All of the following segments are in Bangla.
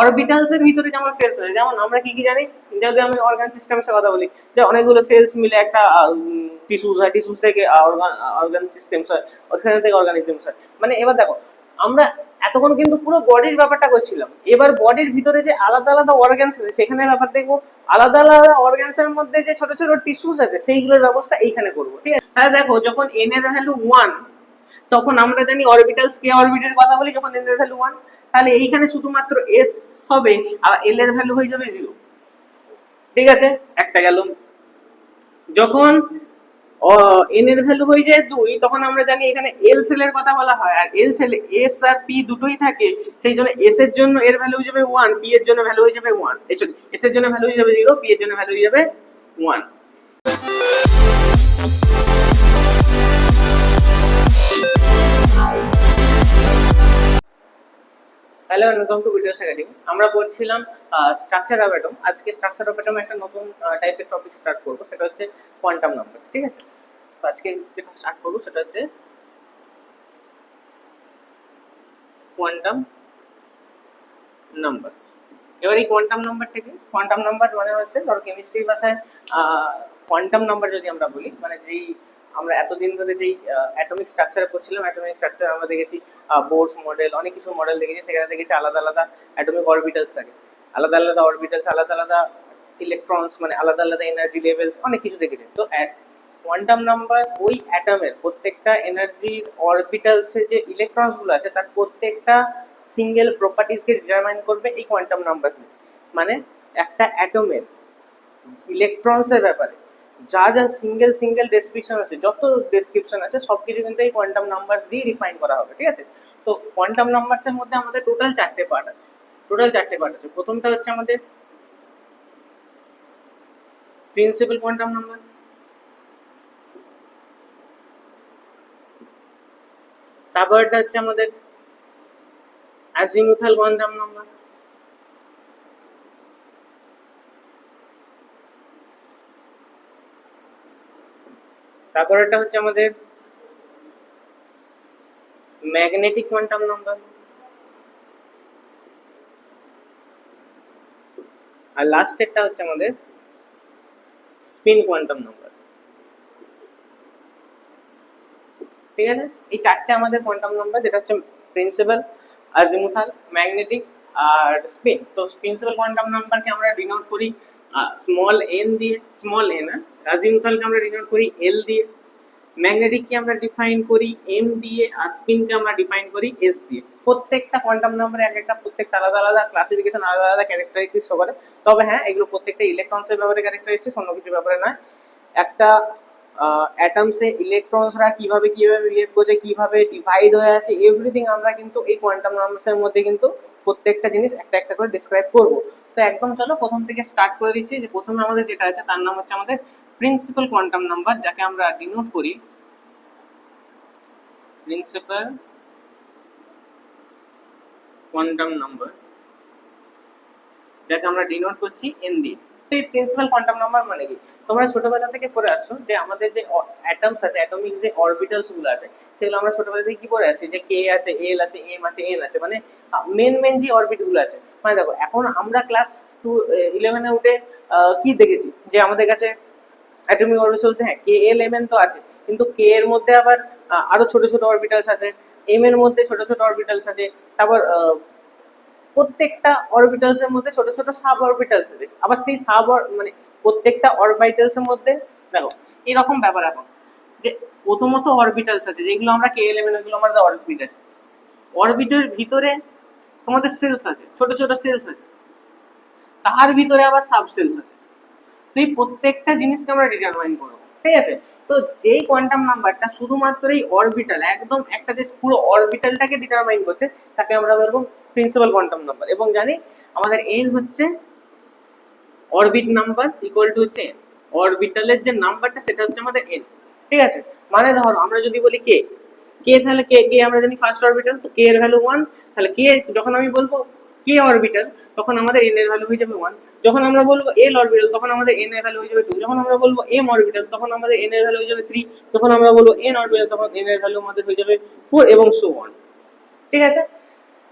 অরবিটালস এর ভিতরে যেমন সেলস আছে, যেমন আমরা কি কি জানি, যদি আমি অর্গান সিস্টেমসের কথা বলি, যে অনেকগুলো সেলস মিলে একটা টিস্যুস হয়, টিস্যুস থেকে অর্গান সিস্টেমস হয়, ওখান থেকে অর্গানিজমস হয়। মানে এবার দেখো, আমরা এতক্ষণ কিন্তু পুরো বডির ব্যাপারটা করছিলাম, এবার বডির ভিতরে যে আলাদা আলাদা অর্গানস আছে সেখানে ব্যাপার দেখবো, আলাদা আলাদা অর্গানস এর মধ্যে যে ছোট ছোট টিস্যুস আছে সেইগুলোর ব্যবস্থা এইখানে করবো, ঠিক আছে। তাহলে দেখো, যখন n এর ভ্যালু 1, তখন আমরা জানি অরবিটালস কে অরবিটের কথা বলি যখন n এর ভ্যালু 1, তাহলে এইখানে শুধুমাত্র s হবে আর l এর ভ্যালু হয়ে যাবে 0, ঠিক আছে, একটা গেল। যখন n এর ভ্যালু হয়ে যায় 2, তখন আমরা জানি এখানে l সেলের কথা বলা হয়, আর l সেলে s আর p দুটোই থাকে, সেই জন্য s এর জন্য এর ভ্যালু হয়ে যাবে 1, p এর জন্য ভ্যালু হয়ে যাবে 1, s এর জন্য ভ্যালু হয়ে যাবে 0, p এর জন্য ভ্যালু হয়ে যাবে 1। Hello, welcome to videos academy. আমরা বলছিলাম স্ট্রাকচার অফ অ্যাটম। আজকে স্ট্রাকচার অফ অ্যাটম একটা নতুন টাইপের টপিক স্টার্ট করবো, সেটা হচ্ছে কোয়ান্টাম নাম্বারস, ঠিক আছে। তো আজকে যেটা স্টার্ট করবো সেটা হচ্ছে কোয়ান্টাম নাম্বারস। এবার এই কোয়ান্টাম নাম্বারটা কি? কোয়ান্টাম নাম্বার মানে হচ্ছে, ধরো কেমিস্ট্রির ভাষায় কোয়ান্টাম নাম্বার যদি আমরা বলি, মানে যেই আমরা এতদিন ধরে যেই অ্যাটমিক স্ট্রাকচারে পড়ছিলাম, অ্যাটমিক স্ট্রাকচার আমরা দেখেছি বোরস মডেল, অনেক কিছু মডেল দেখেছি, সেখানে দেখেছি আলাদা আলাদা অ্যাটমিক অরবিটালস থাকে, আলাদা আলাদা অরবিটালস, আলাদা আলাদা ইলেকট্রনস, মানে আলাদা আলাদা এনার্জি লেভেলস, অনেক কিছু দেখেছি। তো কোয়ান্টাম নাম্বারস ওই অ্যাটমের প্রত্যেকটা এনার্জির অরবিটালসে যে ইলেকট্রনস গুলো আছে তার প্রত্যেকটা সিঙ্গেল প্রপার্টিজকে ডিটারমাইন করবে এই কোয়ান্টাম নাম্বারস। মানে একটা অ্যাটমের ইলেকট্রনসের ব্যাপারে যা যা সিঙ্গেল সিঙ্গেল ডেসক্রিপশন আছে, যত ডেসক্রিপশন আছে সব কিছু কিন্তু এই কোয়ান্টাম নাম্বারস দিয়ে রিফাইন করা হবে, ঠিক আছে। তো কোয়ান্টাম নাম্বারসের মধ্যে আমাদের টোটাল 4টে পার্ট আছে, প্রথমটা হচ্ছে আমাদের প্রিন্সিপাল কোয়ান্টাম নাম্বার, তারপরটা হচ্ছে আমাদের অ্যাজিমুথাল কোয়ান্টাম নাম্বার, তারপরটা হচ্ছে আমাদের ম্যাগনেটিক কোয়ান্টাম নাম্বার, আর লাস্টেরটা হচ্ছে আমাদের স্পিন কোয়ান্টাম নাম্বার, ঠিক আছে। এই 4টে আমাদের কোয়ান্টাম নাম্বার, যেটা হচ্ছে প্রিন্সিপাল, আজিমুথাল, ম্যাগনেটিক আর স্পিন। তো প্রিন্সিপাল কোয়ান্টাম নাম্বারকে আমরা ডিনোট করি স্মল এন দিয়ে, স্মল এন, আজিমুথালকে আমরা ডিনোট করি এল দিয়ে, ম্যাগনেটিককে আমরা ডিফাইন করি এম দিয়ে, আর স্পিনকে আমরা ডিফাইন করি এস দিয়ে। প্রত্যেকটা কোয়ান্টাম নাম্বারে এক একটা প্রত্যেকটা আলাদা আলাদা ক্লাসিফিকেশন, আলাদা আলাদা ক্যারেক্টারিস্টিক্স করে। তবে হ্যাঁ, এগুলো প্রত্যেকটা ইলেকট্রনসের ব্যাপারে ক্যারেক্টারিস্টিক্স, অন্য কিছু ব্যাপারে নয়। একটা অ্যাটমসে ইলেকট্রনসরা কিভাবে কিভাবে বিহেভ করছে, কিভাবে ডিভাইড হয়ে আছে, এভরিথিং আমরা কিন্তু এই কোয়ান্টাম নাম্বারসের মধ্যে কিন্তু প্রত্যেকটা জিনিস একটা একটা করে ডিসক্রাইব করব। তো একদম চলো প্রথম থেকে স্টার্ট করে দিচ্ছি। যে প্রথমে আমাদের যেটা আছে তার নাম হচ্ছে আমাদের প্রিন্সিপাল কোয়ান্টাম নাম্বার, যাকে আমরা ডিনোট করি প্রিন্সিপাল কোয়ান্টাম নাম্বার, যাকে আমরা ডিনোট করছি এন দিয়ে। এই প্রিন্সিপাল কোয়ান্টাম নাম্বার মানে কি? তোমরা ছোটবেলা থেকে পড়ে আসছো যে আমাদের যে অ্যাটমস আছে, অ্যাটমিক যে অরবিটালস গুলো আছে, সেগুলো আমরা ছোটবেলা থেকে কি পড়ে আসছি, যে কে আছে, এল আছে, এম আছে, এন আছে, মানে মেন যে অরবিট গুলো আছে। মানে দেখো, এখন আমরা ক্লাস 11-এ উঠে কি দেখেছি, যে আমাদের কাছে অ্যাটমিক অরবিটালস হচ্ছে, হ্যাঁ, কে এল এম এন তো আছে, কিন্তু কে এর মধ্যে আবার আরো ছোট ছোট অরবিটালস আছে, এম এর মধ্যে ছোট ছোট অরবিটালস আছে, তারপর প্রত্যেকটা অরবিটালস এর মধ্যে ছোট ছোট সাব অরবিটালস আছে, আবার সেই মানে প্রত্যেকটা অরবিটালস এর মধ্যে দেখো এরকম ব্যাপার। এখন যে প্রথমত অরবিটালস আছে যেগুলো আমরা কে এল এম এন, ওইগুলো আমাদের অরবিট আছে। অরবিটের ভিতরে তোমাদের সেলস আছে, ছোট ছোট সেলস আছে, তার ভিতরে আবার সাব সেলস আছে। তো এই প্রত্যেকটা জিনিসকে আমরা ডিটারমাইন করবো, ঠিক আছে। তো যেই কোয়ান্টাম নাম্বারটা শুধুমাত্র এই অরবিটাল, একদম একটা যে পুরো অরবিটালটাকে ডিটারমাইন করছে, তাকে আমরা বলবো প্রিন্সিপাল কোয়ান্টাম নাম্বার। এবং জানি আমাদের এন হচ্ছে অরবিট নাম্বার ইকুয়াল টু হচ্ছে এন, অরবিটালের যে নাম্বারটা সেটা হচ্ছে আমাদের এন, ঠিক আছে। মানে ধরো আমরা যদি বলি কে, তাহলে কে আমরা জানি ফার্স্ট অরবিটাল, তো কে এর ভ্যালু 1, তাহলে কে যখন আমি বলবো কে অরবিটাল, তখন আমাদের এন এর ভ্যালু হয়ে যাবে 1। যখন আমরা বলবো এল অরবিটাল, তখন আমাদের এন এর ভ্যালু হয়ে যাবে 2। যখন আমরা বলবো এম অরবিটাল, তখন আমাদের এন এর ভ্যালু হয়ে যাবে 3। যখন আমরা বলবো এন অরবিটাল, তখন এন এর ভ্যালু আমাদের হয়ে যাবে 4, এবং সো অন, ঠিক আছে।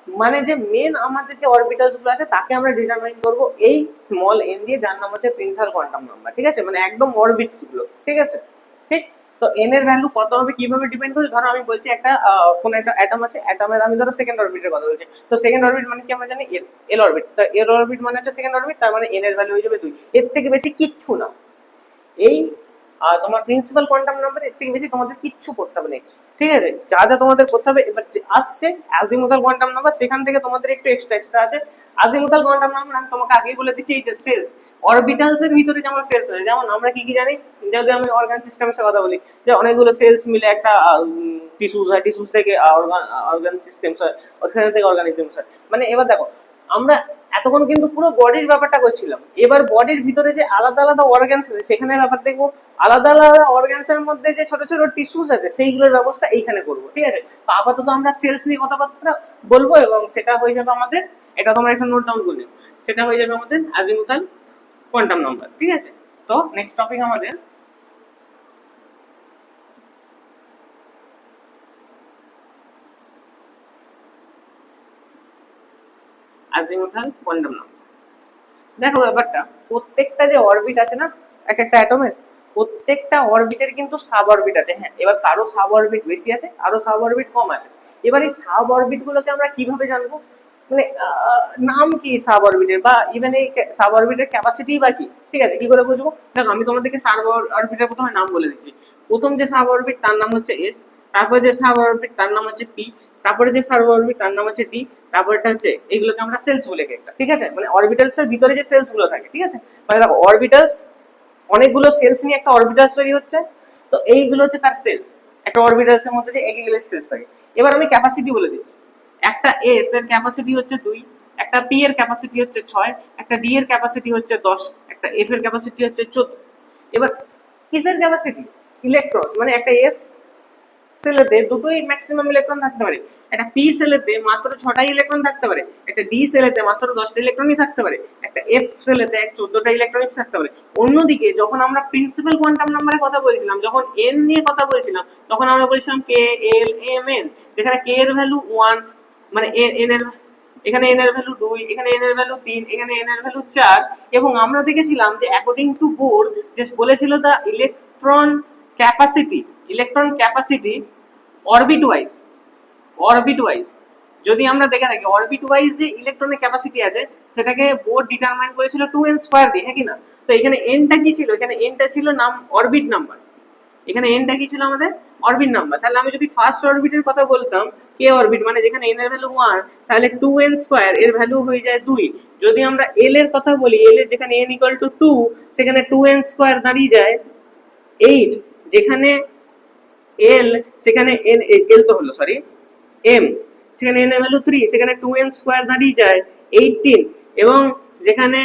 মানে যে মেন আমাদের যে অরবিটালস গুলো আছে তাকে আমরা ডিটারমাইন করব এই স্মল এন দিয়ে, যার নাম হচ্ছে প্রিন্সিপাল কোয়ান্টাম নাম্বার। ঠিক আছে, মানে একদম অরবিটস গুলো। ঠিক আছে, ঠিক। তো এন এর ভ্যালু কত হবে কিভাবে ডিপেন্ড করে, ধরো আমি বলছি একটা কোন একটা অ্যাটম আছে, অ্যাটমের আমি ধরো সেকেন্ড অরবিটের কথা বলছি। তো সেকেন্ড অরবিট মানে কি আমরা জানি এল, এল অরবিট। তো এল অরবিট মানে হচ্ছে সেকেন্ড অরবিট, তার মানে এন এর ভ্যালু হয়ে যাবে 2। এর থেকে বেশি কিচ্ছু না। এই তোমার প্রিন্সিপাল কোয়ান্টাম নাম্বার, এর থেকে বেশি তোমাদের কিচ্ছু করতে হবে নেক্সট। ঠিক আছে, যা যা তোমাদের করতে হবে এবার যে আসছে আজিমুথাল কোয়ান্টাম নাম্বার, সেখান থেকে তোমাদের একটু এক্সট্রা আছে। আজিমুথাল কোয়ান্টাম নাম্বার আমি তোমাকে আগেই বলে দিচ্ছি, এই যে সেলস অরবিটালস এর ভিতরে যেমন সেলস আছে, যেমন আমরা কি কি জানি, যদি আমি অর্গান সিস্টেমের কথা বলি, যে অনেকগুলো সেলস মিলে একটা টিস্যুস হয়, টিস্যুস থেকে অর্গান সিস্টেমস হয়, ওখান থেকে অর্গানিজমস হয়। মানে এবার দেখো, আমরা এতক্ষণ কিন্তু পুরো বডির ব্যাপারটা করছিলাম, এবার বডির ভিতরে যে আলাদা আলাদা অর্গানস আছে সেখানে ব্যাপার দেখবো, আলাদা আলাদা অর্গানস এর মধ্যে যে ছোট ছোট টিস্যুস আছে সেইগুলোর ব্যবস্থা এইখানে করবো। ঠিক আছে, তো আপাতত আমরা সেলস নিয়ে কথাবার্তা বলবো এবং সেটা হয়ে যাবে আমাদের, এটা তোমরা একটা নোট ডাউন করে নিও, সেটা হয়ে যাবে আমাদের আজিমুথাল কোয়ান্টাম নাম্বার। ঠিক আছে, তো নেক্সট টপিক আমাদের আজিমুথাল কোয়ান্টাম নাম্বার। দেখো ব্যাপারটা, প্রত্যেকটা যে অরবিট আছে না এক একটা অ্যাটমের, প্রত্যেকটা অরবিটের কিন্তু সাব অরবিট আছে। হ্যাঁ, এবার কারো সাব অরবিট বেশি আছে, কারো সাব অরবিট কম আছে। এবার এই সাব অরবিট গুলোকে আমরা কিভাবে জানবো, মানে নাম কি সাব অরবিটের, বা ইভেন এই সাব অরবিটের ক্যাপাসিটি বা কি। ঠিক আছে, কি করে বুঝবো, দেখো আমি তোমাদেরকে সাব অরবিটের প্রথমে নাম বলে দিচ্ছি। প্রথম যে সাব অরবিট তার নাম হচ্ছে এস, তারপরে যে সাব অরবিট তার নাম হচ্ছে পি, তারপরে যে সাব অরবিট তার নাম হচ্ছে ডি, তারপরটা হচ্ছে এইগুলোকে আমরা সেলস বলে একটা। ঠিক আছে, মানে অরবিটালস এর ভিতরে যে সেলস গুলো থাকে। ঠিক আছে, মানে দেখো অরবিটালস অনেকগুলো সেলস নিয়ে একটা অরবিটালস তৈরি হচ্ছে, তো এইগুলো হচ্ছে তার সেলস। একটা অরবিটালস এর মধ্যে যে এগুলো সেলস থাকে। এবার আমি ক্যাপাসিটি বলে দিচ্ছি, একটা এস এর ক্যাপাসিটি হচ্ছে 2, একটা পি এর ক্যাপাসিটি হচ্ছে 6, একটা ডি এর ক্যাপাসিটি হচ্ছে 10, একটা এফ এর ক্যাপাসিটি হচ্ছে 14। এবার কিসের ক্যাপাসিটি, ইলেকট্রনস, মানে একটা এস সেলেতে দুটোই ম্যাক্সিমাম ইলেকট্রন থাকতে পারে, একটা পি সেলেতে মাত্র 6টাই ইলেকট্রন থাকতে পারে, একটা ডি সেলেতে মাত্র 10টা ইলেকট্রনই থাকতে পারে, একটা এফ সেলেতে 14টা ইলেকট্রনই থাকতে পারে। অন্যদিকে যখন আমরা প্রিন্সিপাল কোয়ান্টাম নাম্বারের কথা বলছিলাম, যখন এন নিয়ে কথা বলছিলাম, তখন আমরা বলছিলাম কে এল এম এন, যেখানে কে এর ভ্যালু 1, মানে এন এর, এখানে এন এর ভ্যালু 2, এখানে এন এর ভ্যালু 3, এখানে এন এর ভ্যালু 4। এবং আমরা দেখেছিলাম যে অ্যাকর্ডিং টু বোর যে বলেছিল the electron capacity, electron capacity orbit wise, orbit wise যদি আমরা দেখে থাকি, অরবিট ওয়াইজ যে ইলেকট্রনের ক্যাপাসিটি আছে সেটাকে বোর্ড ডিটারমাইন করেছিল 2n² দিয়ে, হ্যাঁ কি না। তো এখানে এনটা কি ছিল, এখানে এনটা ছিল নাম অরবিট নাম্বার, এখানে এনটা কি ছিল আমাদের অরবিট নাম্বার। তাহলে আমি যদি ফার্স্ট অরবিটের কথা বলতাম কে অরবিট, মানে যেখানে এন এর ভ্যালু 1, তাহলে 2n² এর ভ্যালু হয়ে যায় 2। যদি আমরা এল এর কথা বলি, এল এর যেখানে n = 2, সেখানে 2n² দাঁড়িয়ে যায় 8, যেখানে এল সেখানে এন, এল তো হলো সরি এম, সেখানে এন এর ভ্যালু 3, সেখানে 2n² দাঁড়িয়ে যায় 18। এবং যেখানে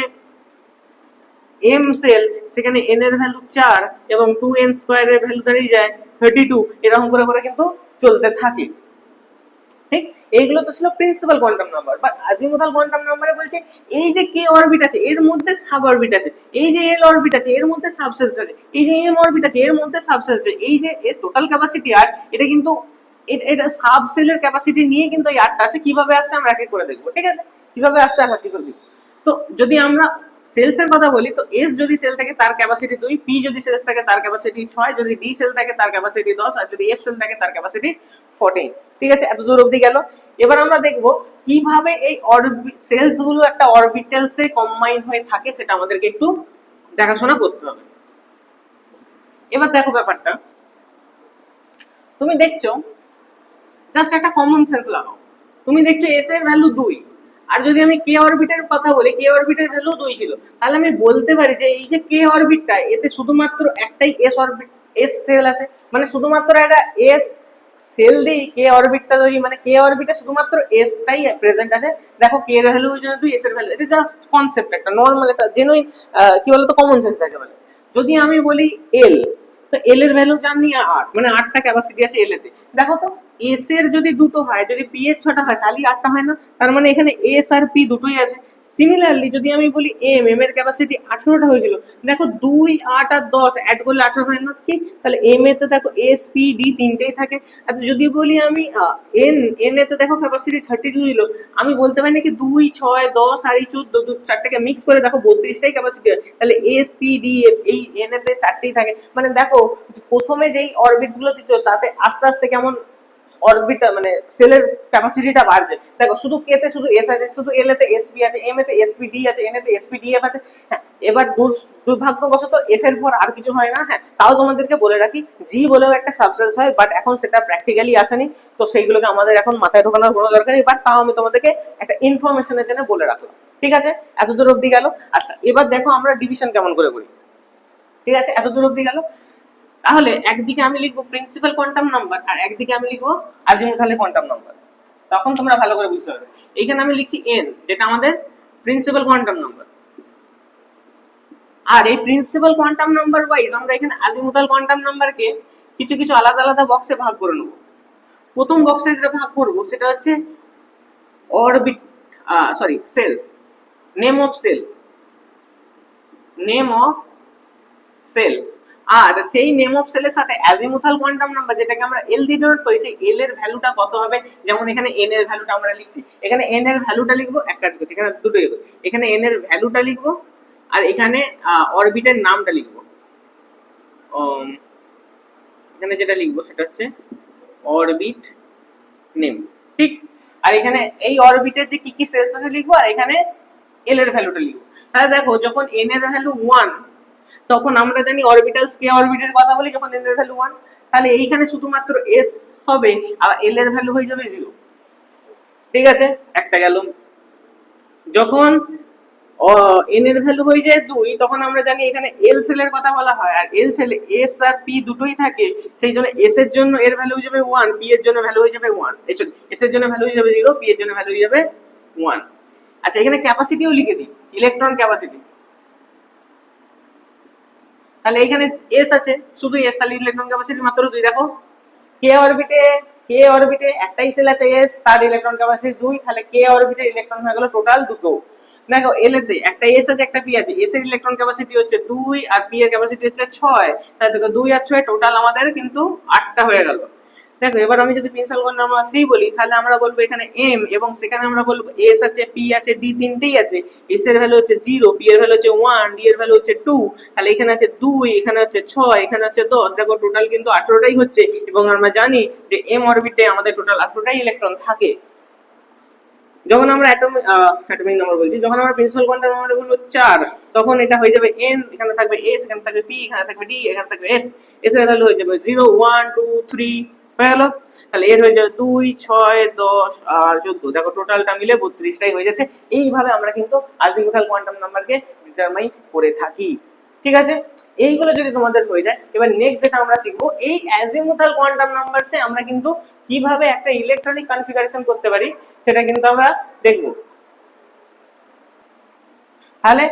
এম সেল সেখানে এন এর ভ্যালু 4 এবং 2n² এর ভ্যালু দাঁড়িয়ে যায় 32। এরকম করে করে কিন্তু চলতে থাকে। ঠিক, এইগুলো তো ছিল principal quantum number. But azimuthal quantum নাম্বারে বলছে এই যে কে অরবিট আছে এর মধ্যে সাব অরবিট আছে, এই যে এল অরবিট আছে এর মধ্যে সাবসেলস আছে, এই যে এম অরবিট আছে এর মধ্যে সাবসেলস আছে, এই যে এর টোটাল ক্যাপাসিটি আর এটা কিন্তু এটা সাব সেলের ক্যাপাসিটি নিয়ে কিন্তু এই আটটা আসে। কিভাবে আসছে আমরা এক এক করে দেখবো। ঠিক আছে, কিভাবে আসছে আমরা কি করে দেখবো। তো যদি আমরা সেলস এর কথা বলি, তো এস যদি সেল থাকে তার ক্যাপাসিটি 2, পি যদি সেলস থাকে তার ক্যাপাসিটি 6, যদি ডি সেল থাকে তার ক্যাপাসিটি 10, আর যদি এফ সেল থাকে তার ক্যাপাসিটি 14। ঠিক আছে, এত দূর অবধি গেল। এবার আমরা দেখব কিভাবে এই সেলস গুলো একটা অরবিটালসে কম্বাইন হয়ে থাকে, সেটা আমাদেরকে একটু দেখাশোনা করতে হবে। এবার দেখো ব্যাপারটা, তুমি দেখছো জাস্ট একটা কমন সেন্স লাগাও, তুমি দেখছো এস এর ভ্যালু 2, আর যদি আমি কে অরবিটের কথা বলি, কে অরবিটের ভ্যালু 2 ছিল, তাহলে আমি বলতে পারি যে এই যে কে অরবিটটা এতে শুধুমাত্র একটাই এস অরবিট, এস সেল আছে, মানে শুধুমাত্র একটা এস সেল দিয়ে কে অরবিটটা তৈরি, মানে কে অরবিটে শুধুমাত্র এস টাই প্রেজেন্ট আছে। দেখো কে এর ভ্যালু যদি 2, এস এর ভ্যালু, এটা জাস্ট কনসেপ্ট, একটা নরমাল, একটা জেনুইন কি বলতো কমন সেন্স থাকে। মানে যদি আমি বলি এল, তো এল এর ভ্যালু জানি 8, মানে 8টা ক্যাপাসিটি আছে এল এতে। দেখো তো এস এর যদি দুটো হয়, যদি পি এর 6টা হয়, তাহলে 8টা হয় না? তার মানে এখানে এস আর পি দুটোই আছে। সিমিলারলি যদি আমি বলি এম এর ক্যাপাসিটি 18টা হয়েছিল, দেখো 2, 8 আর 10 অ্যাড করলে 18 হয় না কি? তাহলে এম এতে দেখো এস পি ডি তিনটেই থাকে। আর যদি বলি আমি এন এতে দেখো ক্যাপাসিটি 32 ছিল, আমি বলতে পারি নাকি 2, 6, 10 আর এই 14 চারটাকে মিক্স করে দেখো 32টাই ক্যাপাসিটি হয়। তাহলে এস পি ডি এফ এই এন এতে চারটেই থাকে। মানে দেখো প্রথমে যেই অরবিটস গুলো দিত তাতে আস্তে আস্তে কেমন অরবিটাল মানে সেলের ক্যাপাসিটিটা বাড়ছে। দেখো শুধু কে তে শুধু এস আছে, শুধু এল এতে এসপি আছে, এম এতে এসপি ডি আছে, এন এতে এসপি ডি এফ আছে। হ্যাঁ, এবার দুর্ভাগ্যবশত এফ এর পর আর কিছু হয় না। হ্যাঁ, তাও তোমাদেরকে বলে রাখি জি বলেও একটা সাবস্টেন্স হয়, বাট এখন সেটা প্র্যাকটিক্যালি আসেনি, তো সেইগুলোকে আমাদের এখন মাথায় ঢোকানোর কোনো দরকার নেই। বাট তাও আমি তোমাদেরকে একটা ইনফরমেশনের জন্য বলে রাখলাম। ঠিক আছে, এত দূর অব্দি গেল। আচ্ছা, এবার দেখো আমরা ডিভিশন কেমন করে করি। ঠিক আছে, এত দূর অব্দি গেল। তাহলে একদিকে আমি লিখবো প্রিন্সিপাল কোয়ান্টাম নাম্বার আর একদিকে আমি লিখবো আজিমুথালের কোয়ান্টাম নাম্বার। তখন তোমরা ভালো করে বুঝতে পারবে। এইখানে আমি লিখছি এন, যেটা আমাদের প্রিন্সিপাল কোয়ান্টাম নাম্বার। আর এই প্রিন্সিপাল কোয়ান্টাম নাম্বার ওয়াইজ আমরা এখানে আজিমুথাল কোয়ান্টাম নাম্বারকে কিছু কিছু আলাদা আলাদা বক্সে ভাগ করে নেব। প্রথম বক্সে যেটা ভাগ করব সেটা হচ্ছে orbit shell, name of shell, name of shell. আর সেই নেম অফ সেলের সাথে অ্যাজিমুথাল কোয়ান্টাম নাম্বার, যেটাকে আমরা এল দিয়ে ডিনোট করি, সেই এল এর ভ্যালুটা কত হবে। যেমন এখানে এন এর ভ্যালুটা আমরা লিখছি, এখানে এন এর ভ্যালুটা লিখবো, এক কাজ করছি এখানে দুটোই হবে, এখানে এন এর ভ্যালুটা লিখবো আর এখানে অরবিটের নামটা লিখবো। এখানে যেটা লিখবো সেটা হচ্ছে অরবিট নেম, ঠিক। আর এখানে এই অরবিটের যে কি কি সেলস আছে লিখবো, আর এখানে এল এর ভ্যালুটা লিখবো। তাহলে দেখো যখন এন এর ভ্যালু 1 তখন আমরা জানি অরবিটালস কে অরবিটের কথা বলি যখন এন এর ভ্যালু 1, তাহলে এইখানে শুধুমাত্র এস হবে আর এল এর ভ্যালু হয়ে যাবে 0। ঠিক আছে, একটা গেল। যখন এন এর ভ্যালু হয়ে যায় 2 তখন আমরা জানি এখানে এল সেলের কথা বলা হয়, আর এল সেলে এস আর পি দুটোই থাকে, সেই জন্য এস এর জন্য এর ভ্যালু হয়ে যাবে 1, পি এর জন্য ভ্যালু হয়ে যাবে 1, এস এর জন্য ভ্যালু হয়ে যাবে 0, পি এর জন্য ভ্যালু হয়ে যাবে 1। আচ্ছা, এখানে ক্যাপাসিটিও লিখে দিই, ইলেকট্রন ক্যাপাসিটি। তাহলে এইখানে এস আছে, শুধু এস, তাহলে ইলেকট্রন ক্যাপাসিটি মাত্র 2। দেখো কে অরবিটে একটাই সেল আছে এস, তার ইলেকট্রন ক্যাপাসিটি 2, তাহলে কে অরবিটে ইলেকট্রন হয়ে গেল টোটাল দুটো। দেখো এল এতে একটা এস আছে একটা পি আছে, এস এর ইলেকট্রন ক্যাপাসিটি হচ্ছে 2 আর পি এর ক্যাপাসিটি হচ্ছে 6, তাহলে দেখো 2 আর 6 টোটাল আমাদের কিন্তু 8টা হয়ে গেল। দেখো এবার আমি যদি প্রিন্সিপাল কোয়ান্টাম নাম্বার 3 বলি, তাহলে আমরা বলবো এখানে এম, এবং সেখানে আমরা বলবো এস আছে, পি আছে, ডি তিনটেই আছে। এস এর ভ্যালু হচ্ছে 0, পি এর ভ্যালু হচ্ছে 1, ডি এর ভ্যালু হচ্ছে 2, তাহলে এখানে আছে 2, এখানে হচ্ছে 6, এখানে হচ্ছে 10। দেখো টোটাল কিন্তু 18টাই হচ্ছে, এবং আমরা জানি যে এম অরবিটে আমাদের টোটাল 18টাই ইলেকট্রন থাকে। যখন আমরা অ্যাটমিক নাম্বার বলছি, যখন আমরা প্রিন্সিপাল কোয়ান্টাম নাম্বার বলবো 4, তখন এটা হয়ে যাবে এন, এখানে থাকবে এস, এখানে থাকবে পি, এখানে থাকবে ডি, এখানে থাকবে এফ। এস এর ভ্যালু হয়ে যাবে 0, 1, 2, 3 হয়ে গেল। তাহলে এর হয়ে যাবে 2, 6, 10 আর 14। দেখো টোটালটা মিলে 32টাই হয়ে যাচ্ছে। এইভাবে আমরা কিন্তু আজিমুথাল কোয়ান্টাম নাম্বারকে ডিটারমাইন করে থাকি। ঠিক আছে, এইগুলো যদি তোমাদের হয়ে যায়, এবার নেক্সট যেটা আমরা শিখবো, এই অ্যাজিমুথাল কোয়ান্টাম নাম্বারসে আমরা কিন্তু কিভাবে একটা ইলেকট্রনিক কনফিগারেশন করতে পারি সেটা কিন্তু আমরা দেখব। তাহলে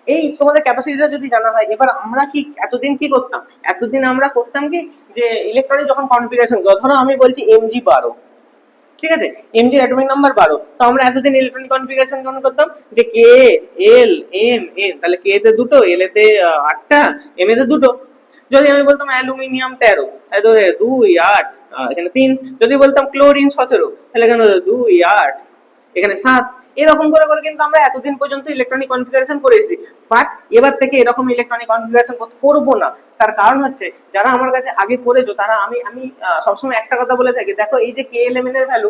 এই তোমাদের ক্যাপাসিটিটা যদি জানা হয়, এবার আমরা কি এতদিন কি করতাম, এতদিন আমরা করতাম কি যে ইলেকট্রনিক যখন কনফিগারেশন, ধরো আমি বলছি এমজি 12, ঠিক আছে, এমজির অ্যাটমিক নাম্বার 12, তো আমরা এতদিন ইলেকট্রনিক কনফিগারেশন কেমন করতাম যে কে এল এম এন, তাহলে কে তে দুটো, এল এতে 8টা, এম এতে দুটো। যদি আমি বলতাম অ্যালুমিনিয়াম 13, তাহলে 2, 8 এখানে 3। যদি বলতাম ক্লোরিন 17, তাহলে এখানে 2, 8 এখানে 7। এরকম করে করে কিন্তু আমরা এতদিন পর্যন্ত ইলেকট্রনিক কনফিগারেশন করে এসেছি। বাট এবার থেকে এরকম ইলেকট্রনিক কনফিগারেশন করবো না। তার কারণ হচ্ছে যারা আমার কাছে আগে করেছো তারা, আমি সবসময় একটা কথা বলে থাকি, দেখো এই যে কে এল এম এর ভ্যালু,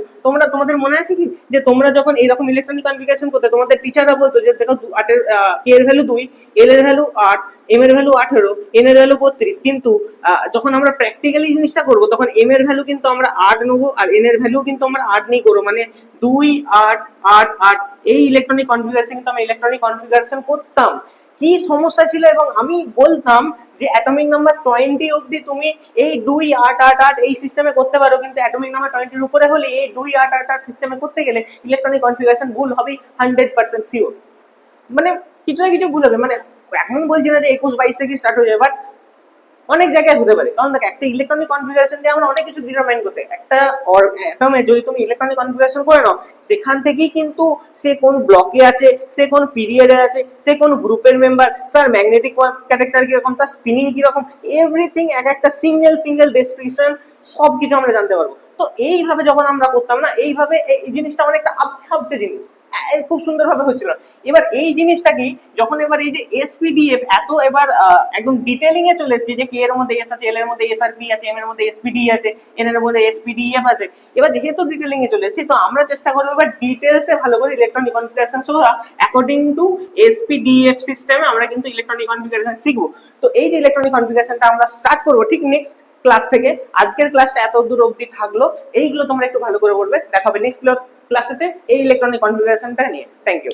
তোমাদের মনে আছে কি যে তোমরা যখন এইরকম ইলেকট্রনিক কনফিগারেশন করতে, তোমাদের টিচাররা বলতো যে দেখো 8 এর কে এর ভ্যালু 2, এল এর ভ্যালু 8, এম এর ভ্যালু 18, এন এর ভ্যালু 32। কিন্তু যখন আমরা প্র্যাকটিক্যালি জিনিসটা করবো তখন এম এর ভ্যালু কিন্তু আমরা 8 নেবো আর এন এর ভ্যালু কিন্তু আমরা 8 নিয়ে করবো, মানে 2, 8, 8, 8। এই ইলেকট্রনিক কনফিগারেশন কিন্তু আমি ইলেকট্রনিক কনফিগারেশন করতাম। কি সমস্যা ছিল, এবং আমি বলতাম যে অ্যাটমিক নাম্বার 20 অবধি তুমি এই 2, 8, 8, 8 এই সিস্টেমে করতে পারো, কিন্তু অ্যাটমিক নাম্বার 20 এর উপরে হলে এই 2, 8, 8, 8 সিস্টেমে করতে গেলে ইলেকট্রনিক কনফিগারেশন ভুল হবে 100% শিওর। মানে কিছু না কিছু ভুল হবে, মানে এমন বলছি না যে 21, 22 থেকে স্টার্ট হয়ে যাবে, বাট অনেক জায়গায় হতে পারে, কারণ দেখ একটা ইলেকট্রনিক কনফিগারেশন দিয়ে আমরা অনেক কিছু ডিটারমাইন করতে, একটা অ্যাটমে যদি তুমি ইলেকট্রনিক কনফিগারেশন করে নাও, সেখান থেকেই কিন্তু সে কোন ব্লকে আছে, সে কোন পিরিয়ডে আছে, সে কোন গ্রুপের মেম্বার, স্যার ম্যাগনেটিক ক্যারেক্টার কিরকম, তার স্পিনিং কিরকম, এভরিথিং এক একটা সিঙ্গেল ডেসক্রিপশন সবকিছু আমরা জানতে পারবো। তো এইভাবে যখন আমরা করতাম না, এইভাবে এই জিনিসটা অনেকটা আবছে জিনিস, খুব সুন্দরভাবে হচ্ছিল। এবার এই জিনিসটা কি, যখন এবার এই যে এসপিডিএফ এত এবার একদম ডিটেলিং এ চলে এসেছে, যে কে এর মধ্যে এস আছে, এল এর মধ্যে এসআরপি আছে, এম এর মধ্যে এসপিডি আছে, এন এর মধ্যে এসপিডিএফ আছে, এবার যেহেতু ডিটেলিং এ চলে এসেছি, তো আমরা চেষ্টা করবো এবার ডিটেলসে ভালো করে ইলেকট্রনিক কনফিগারেশন সহ অ্যাকর্ডিং টু এসপিডিএফ সিস্টেমে আমরা কিন্তু ইলেকট্রনিক কনফিগারেশন শিখবো। তো এই যে ইলেকট্রনিক কনফিগারেশনটা আমরা স্টার্ট করবো ঠিক নেক্সট ক্লাস থেকে। আজকের ক্লাসটা এত দূর অবধি থাকলো, এইগুলো তোমরা একটু ভালো করে পড়বে। দেখা হবে নেক্সট ক্লাসেতে এই ইলেকট্রনিক কনফিগারেশনটা নিয়ে। Thank you.